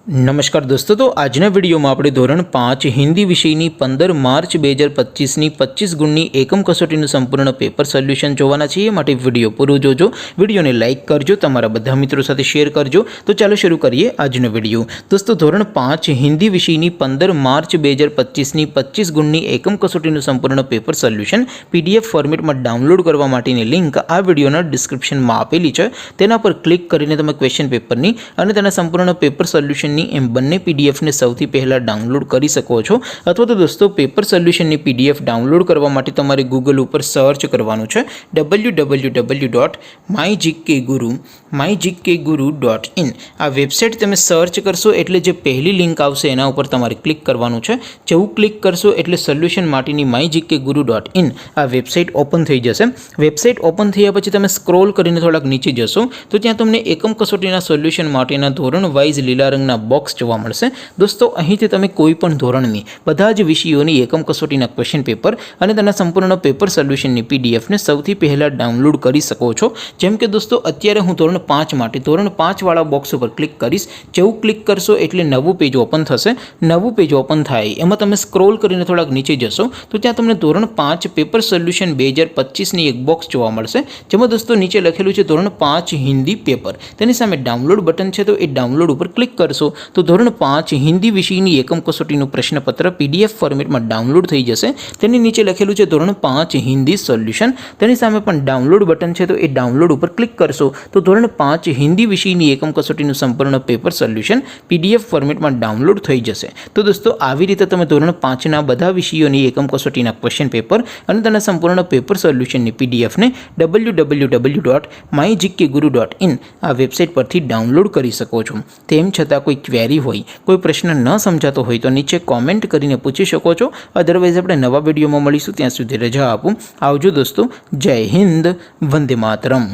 नमस्कार दोस्तों, तो आज वीडियो में આપણે ધોરણ 5 હિન્દી વિષયની 15 માર્ચ 2025ની 25 ગુણની એકમ કસોટીનું સંપૂર્ણ પેપર સોલ્યુશન જોવાના છીએ। માટે વિડિયો પૂરો જોજો, વિડિયોને લાઈક કરજો, તમારા બધા મિત્રો સાથે શેર કરજો। તો ચાલો શરૂ કરીએ આજનો વિડિયો। દોસ્તો, ધોરણ 5 હિન્દી વિષયની 15 માર્ચ 2025ની 25 ગુણની એકમ કસોટીનું સંપૂર્ણ પેપર સોલ્યુશન પીડીએફ ફોર્મેટમાં ડાઉનલોડ કરવા માટેની લિંક આ વિડિયોના ડિસ્ક્રિપ્શનમાં આપેલી છે। તેના પર ક્લિક કરીને તમે ક્વેશ્ચન પેપરની અને તેના સંપૂર્ણ પેપર સોલ્યુશન एम बने पीडीएफ ने सौथी पहला डाउनलॉड करी सको छो। अथवा तो दोस्तों पेपर सोल्यूशन नी पीडीएफ डाउनलॉड करवा माटे तमारे गूगल पर सर्च करवानुं छे www.mygkguru.in। आ वेबसाइट तमे सर्च करशो एटले जे पहली लिंक आवशे एना उपर तमारे क्लिक करवानुं छे। जेवुं क्लिक करशो एटले सोल्यूशन माटेनी mygkguru.in आ वेबसाइट ओपन थई जशे। वेबसाइट ओपन थया पछी तमे स्क्रॉल करीने थोड़ाक नीचे जशो तो त्यां तमने एकम कसोटीना सोल्यूशन माटेना धोरण वाइज लीला रंगना बॉक्स जोवा मळशे। दोस्तों, અહીંથી તમે કોઈ પણ ધોરણની બધા જ વિષયોની એકમ કસોટીના ક્વેશ્ચન પેપર અને તેના સંપૂર્ણ પેપર સોલ્યુશનની પીડીએફ ને સૌથી પહેલા ડાઉનલોડ કરી શકો છો। જેમ કે દોસ્તો, અત્યારે હું ધોરણ 5 માટે ધોરણ 5 વાળા બોક્સ ઉપર ક્લિક કરીશ। જેવું ક્લિક કરશો એટલે નવું પેજ ઓપન થશે। નવું પેજ ઓપન થાય એમાં તમે સ્ક્રોલ કરીને થોડાક નીચે જશો તો ત્યાં તમને ધોરણ 5 પેપર સોલ્યુશન 2025 ની એક બોક્સ જોવા મળશે। જેમાં દોસ્તો નીચે લખેલું છે ધોરણ 5 હિન્દી પેપર। તેની સામે ડાઉનલોડ બટન છે, તો એ ડાઉનલોડ ઉપર ક્લિક કરશો तो धोरण 5 हिंदी विषयनी एकम कसोटीनुं प्रश्नपत्र पीडीएफ फॉर्मेट में डाउनलॉड थई जशे। तेनी नीचे लखेलुं छे धोरण 5 हिंदी सोल्यूशन। तेनी सामे पण डाउनलॉड बटन छे, तो ए डाउनलॉड पर क्लिक करशो तो धोरण 5 हिंदी विषयनी एकम कसोटीनुं संपूर्ण पेपर सोल्यूशन पीडीएफ फॉर्मेट में डाउनलॉड थई जशे। तो दोस्तों, आवी रीते तमे धोरण 5 ना बधा विषयोनी एकम कसोटीना क्वेश्चन पेपर अने तेना संपूर्ण पेपर सोल्यूशननी पीडीएफ ने www.mygkguru.in आ वेबसाइट परथी डाउनलॉड करी सको छो। तेम छतां कोई क्वेरी होय, कोई प्रश्न न समझातो होय तो नीचे कॉमेंट करीने पूछी शको छो। अदरवाइज आपणे नवा विडियोमां मळीशुं, त्यां सुधी रजा आपो। आवजो दोस्तों। जय हिंद, वंदे मातरम।